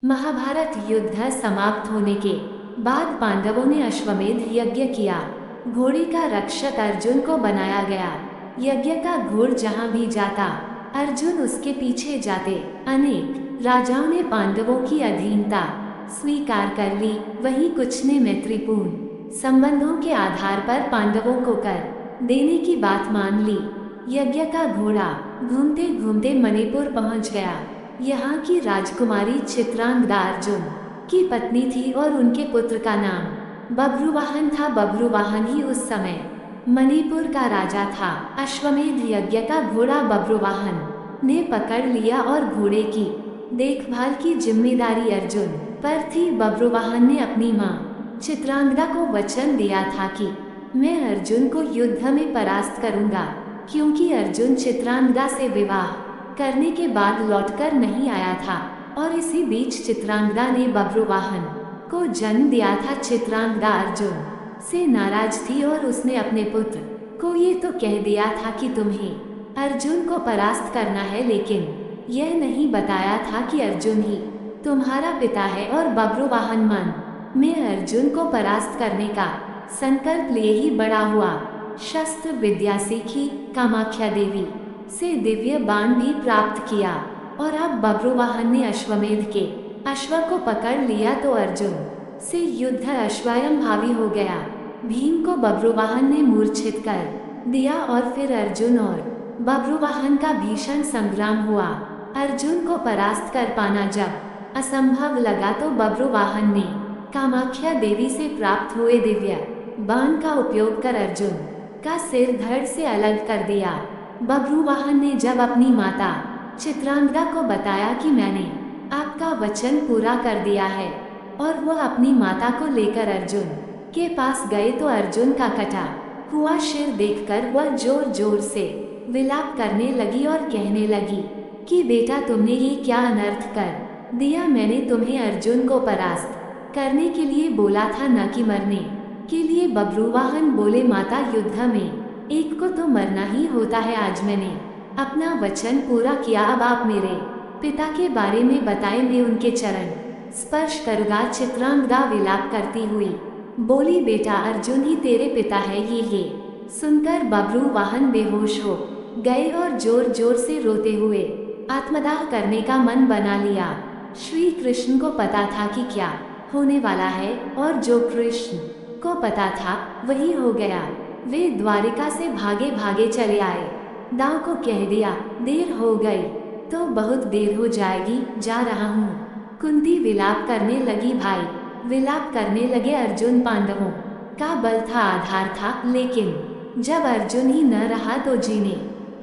महाभारत युद्ध समाप्त होने के बाद पांडवों ने अश्वमेध यज्ञ किया। घोड़े का रक्षक अर्जुन को बनाया गया। यज्ञ का घोड़ जहां भी जाता, अर्जुन उसके पीछे जाते। अनेक राजाओं ने पांडवों की अधीनता स्वीकार कर ली, वहीं कुछ ने मैत्रीपूर्ण संबंधों के आधार पर पांडवों को कर देने की बात मान ली। यज्ञ का घोड़ा घूमते घूमते मणिपुर पहुंच गया। यहाँ की राजकुमारी चित्रांगदा अर्जुन की पत्नी थी और उनके पुत्र का नाम बब्रुवाहन था। बब्रुवाहन ही उस समय मणिपुर का राजा था। अश्वमेध यज्ञ का घोड़ा बब्रुवाहन ने पकड़ लिया और घोड़े की देखभाल की जिम्मेदारी अर्जुन पर थी। बब्रुवाहन ने अपनी मां चित्रांगदा को वचन दिया था कि मैं अर्जुन को युद्ध में परास्त करूंगा, क्योंकि अर्जुन चित्रांगदा से विवाह करने के बाद लौटकर नहीं आया था और इसी बीच चित्रांगदा ने बब्रुवाहन को जन्म दिया था। चित्रांगदा अर्जुन से नाराज थी और उसने अपने पुत्र को ये तो कह दिया था कि तुम्हें अर्जुन को परास्त करना है, लेकिन यह नहीं बताया था कि अर्जुन ही तुम्हारा पिता है। और बब्रुवाहन मन में अर्जुन को परास्त करने का संकल्प लिए ही बड़ा हुआ। शस्त्र विद्या सीखी, कामाख्या देवी से दिव्य बाण भी प्राप्त किया और अब बब्रुवाहन ने अश्वमेध के अश्व को पकड़ लिया तो अर्जुन से युद्ध अश्वयंभावी हो गया। भीम को बब्रुवाहन ने मूर्छित कर दिया और फिर अर्जुन और बब्रुवाहन का भीषण संग्राम हुआ। अर्जुन को परास्त कर पाना जब असंभव लगा तो बब्रुवाहन ने कामाख्या देवी से प्राप्त हुए दिव्य बाण का उपयोग कर अर्जुन का सिर धड़ से अलग कर दिया। बब्रुवाहन ने जब अपनी माता चित्रांगदा को बताया कि मैंने आपका वचन पूरा कर दिया है और वह अपनी माता को लेकर अर्जुन के पास गए तो अर्जुन का कटा हुआ सिर देखकर वह जोर जोर से विलाप करने लगी और कहने लगी कि बेटा, तुमने ये क्या अनर्थ कर दिया। मैंने तुम्हें अर्जुन को परास्त करने के लिए बोला था, न कि मरने के लिए। बब्रुवाहन बोले, माता, युद्ध में एक को तो मरना ही होता है। आज मैंने अपना वचन पूरा किया, अब आप मेरे पिता के बारे में बताएं, मैं उनके चरण स्पर्श करूंगा। चित्रांगदा विलाप करती हुई बोली, बेटा, अर्जुन ही तेरे पिता है। ये सुनकर बब्रुवाहन बेहोश हो गए और जोर जोर से रोते हुए आत्मदाह करने का मन बना लिया। श्री कृष्ण को पता था कि क्या होने वाला है और जो कृष्ण को पता था वही हो गया। वे द्वारिका से भागे भागे चले आए। दाव को कह दिया, देर हो गई तो बहुत देर हो जाएगी, जा रहा हूँ। कुंती विलाप करने लगी। भाई विलाप करने लगे। अर्जुन पांडवों का बल था, आधार था, लेकिन जब अर्जुन ही न रहा तो जीने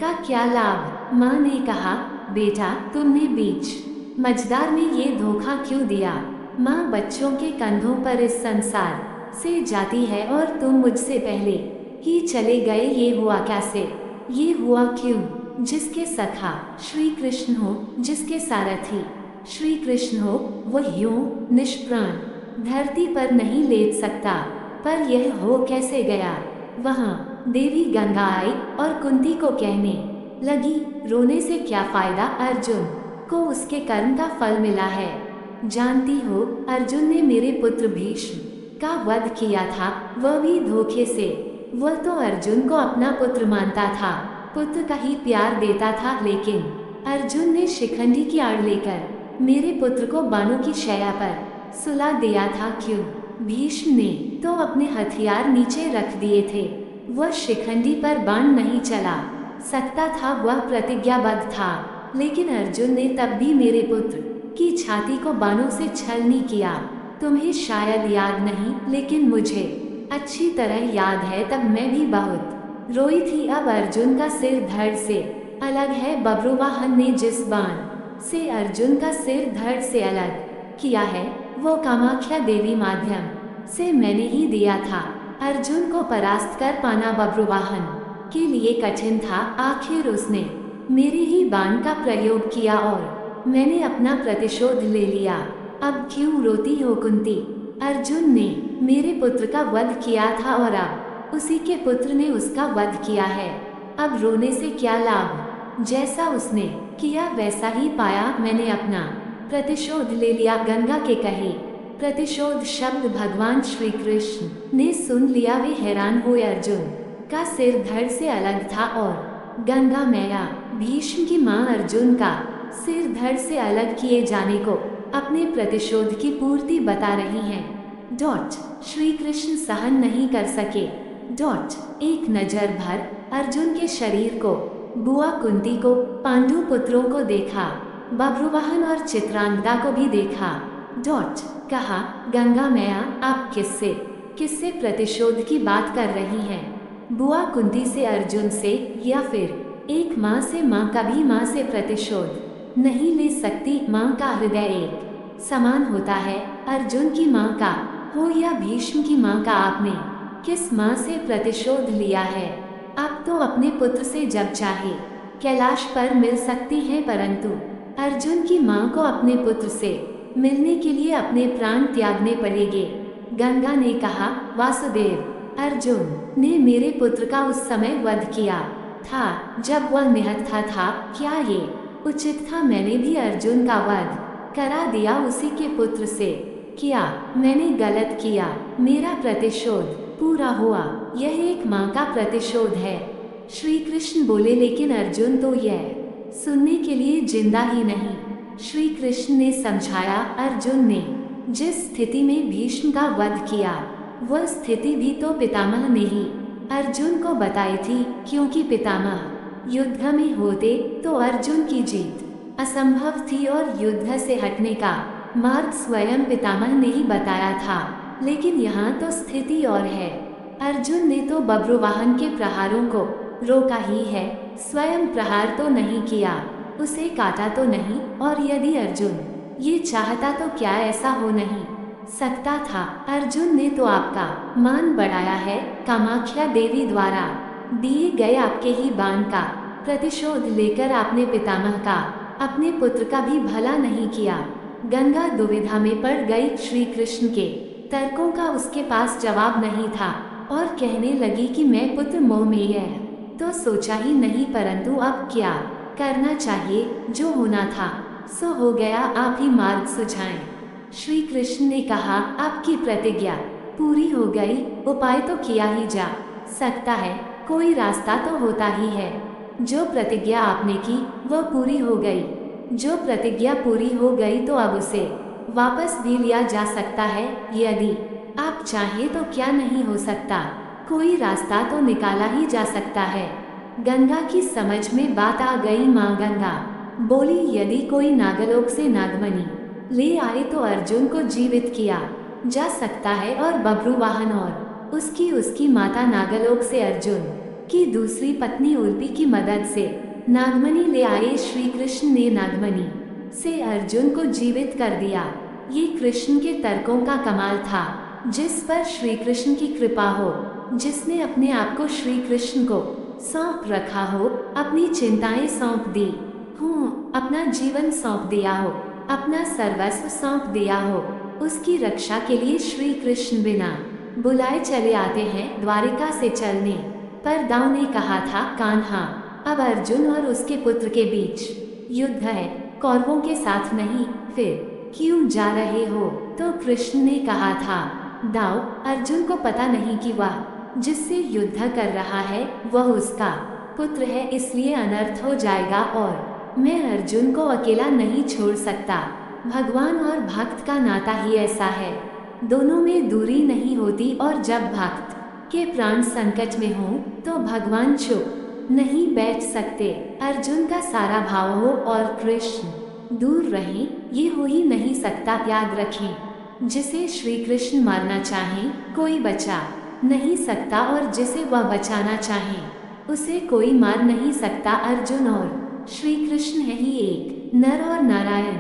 का क्या लाभ। माँ ने कहा, बेटा, तुमने बीच मझदार में ये धोखा क्यों दिया। माँ बच्चों के कंधों पर इस संसार से जाती है और तुम मुझसे पहले ही चले गए। ये हुआ कैसे, ये हुआ क्यों। जिसके सखा श्री कृष्ण हो, जिसके सारथी श्री कृष्ण हो, वह यूं निष्प्राण धरती पर नहीं लेट सकता। पर यह हो कैसे गया। वहाँ देवी गंगा आई और कुंती को कहने लगी, रोने से क्या फायदा, अर्जुन को उसके कर्म का फल मिला है। जानती हो, अर्जुन ने मेरे पुत्र भीष्म का वध किया था, वह भी धोखे से। वह तो अर्जुन को अपना पुत्र मानता था, पुत्र का ही प्यार देता था, लेकिन अर्जुन ने शिखंडी की आड़ लेकर मेरे पुत्र को बाणों की शैया पर सुला दिया था। क्यों। भीष्म ने तो अपने हथियार नीचे रख दिए थे। वह शिखंडी पर बाण नहीं चला सकता था, वह प्रतिज्ञाबद्ध था। लेकिन अर्जुन ने तब भी मेरे पुत्र की छाती को बाणों से छलनी किया। तुम्हें शायद याद नहीं, लेकिन मुझे अच्छी तरह याद है। तब मैं भी बहुत रोई थी। अब अर्जुन का सिर धड़ से अलग है। बब्रुवाहन ने जिस बाण से अर्जुन का सिर धड़ से अलग किया है, वो कामाख्या देवी माध्यम से मैंने ही दिया था। अर्जुन को परास्त कर पाना बब्रुवाहन के लिए कठिन था। आखिर उसने मेरे ही बाण का प्रयोग किया और मैंने अपना प्रतिशोध ले लिया। अब क्यों रोती हो कुंती। अर्जुन ने मेरे पुत्र का वध किया था और अब उसी के पुत्र ने उसका वध किया है। अब रोने से क्या लाभ। जैसा उसने किया वैसा ही पाया। मैंने अपना प्रतिशोध ले लिया। गंगा के कहे प्रतिशोध शब्द भगवान श्री कृष्ण ने सुन लिया। वे हैरान हुए। अर्जुन का सिर धड़ से अलग था और गंगा मैया भीष्म की मां अर्जुन का सिर धड़ से अलग किए जाने को अपने प्रतिशोध की पूर्ति बता रही हैं। श्री कृष्ण सहन नहीं कर सके। एक नजर भर अर्जुन के शरीर को, बुआ कुंती को, पांडु पुत्रों को देखा, बब्रुवाहन और चित्रांगदा को भी देखा। कहा, गंगा मैया आप किससे प्रतिशोध की बात कर रही हैं? बुआ कुंती से, अर्जुन से, या फिर एक माँ से? माँ कभी माँ से प्रतिशोध नहीं ले सकती। माँ का हृदय एक समान होता है। अर्जुन की माँ का हो या भीष्म की माँ का, आपने किस माँ से प्रतिशोध लिया है? आप तो अपने पुत्र से जब चाहे कैलाश पर मिल सकती हैं, परंतु अर्जुन की माँ को अपने पुत्र से मिलने के लिए अपने प्राण त्यागने पड़ेंगे। गंगा ने कहा, वासुदेव, अर्जुन ने मेरे पुत्र का उस समय वध किया था जब वह निहत्था था। क्या ये उचित था? मैंने भी अर्जुन का वध करा दिया, उसी के पुत्र से किया। मैंने गलत किया, मेरा प्रतिशोध पूरा हुआ। यह एक माँ का प्रतिशोध है। श्री कृष्ण बोले, लेकिन अर्जुन तो यह सुनने के लिए जिंदा ही नहीं। श्री कृष्ण ने समझाया, अर्जुन ने जिस स्थिति में भीष्म का वध किया, वह स्थिति भी तो पितामह ने ही अर्जुन को बताई थी, क्योंकि पितामह युद्ध में होते तो अर्जुन की जीत असंभव थी और युद्ध से हटने का मार्ग स्वयं पितामह ने ही बताया था। लेकिन यहाँ तो स्थिति और है। अर्जुन ने तो बब्रुवाहन के प्रहारों को रोका ही है, स्वयं प्रहार तो नहीं किया, उसे काटा तो नहीं। और यदि अर्जुन ये चाहता तो क्या ऐसा हो नहीं सकता था? अर्जुन ने तो आपका मान बढ़ाया है। कामाख्या देवी द्वारा दिए गए आपके ही बाण का प्रतिशोध लेकर आपने पितामह का, अपने पुत्र का भी भला नहीं किया। गंगा दुविधा में पड़ गई। श्री कृष्ण के तर्कों का उसके पास जवाब नहीं था और कहने लगी कि मैं पुत्र मोह में यह तो सोचा ही नहीं, परंतु अब क्या करना चाहिए? जो होना था सो हो गया, आप ही मार्ग सुझाएं। श्री कृष्ण ने कहा, आपकी प्रतिज्ञा पूरी हो गई, उपाय तो किया ही जा सकता है, कोई रास्ता तो होता ही है। जो प्रतिज्ञा आपने की वह पूरी हो गई। जो प्रतिज्ञा पूरी हो गई तो अब उसे वापस भी लिया जा सकता है, यदि आप चाहें तो। क्या नहीं हो सकता? कोई रास्ता तो निकाला ही जा सकता है। गंगा की समझ में बात आ गई। माँ गंगा बोली, यदि कोई नागलोक से नागमणि ले आए तो अर्जुन को जीवित किया जा सकता है, और बब्रुवाहन और उसकी माता नागलोक से अर्जुन की दूसरी पत्नी उल्पी की मदद से नागमणि ले आए। श्री कृष्ण ने नागमणि से अर्जुन को जीवित कर दिया। ये कृष्ण के तर्कों का कमाल था, जिस पर श्री कृष्ण की कृपा हो, जिसने अपने आप को श्री कृष्ण को सौंप रखा हो, अपनी चिंताएं सौंप दी हो, अपना जीवन सौंप दिया हो, अपना सर्वस्व सौंप दिया हो, उसकी रक्षा के लिए श्री कृष्ण बिना बुलाए चले आते हैं। द्वारिका से चलने पर दाऊ ने कहा था, कान्हा, अब अर्जुन और उसके पुत्र के बीच युद्ध है, कौरवों के साथ नहीं, फिर क्यों जा रहे हो? तो कृष्ण ने कहा था, दाऊ, अर्जुन को पता नहीं कि वह जिससे युद्ध कर रहा है वह उसका पुत्र है, इसलिए अनर्थ हो जाएगा और मैं अर्जुन को अकेला नहीं छोड़ सकता। भगवान और भक्त का नाता ही ऐसा है, दोनों में दूरी नहीं होती, और जब भक्त के प्राण संकट में हों तो भगवान चुप नहीं बैठ सकते। अर्जुन का सारा भाव हो और कृष्ण दूर रहें, ये हो ही नहीं सकता। याद रखें, जिसे श्री कृष्ण मारना चाहें कोई बचा नहीं सकता, और जिसे वह बचाना चाहें उसे कोई मार नहीं सकता। अर्जुन और श्री कृष्ण है ही एक, नर और नारायण।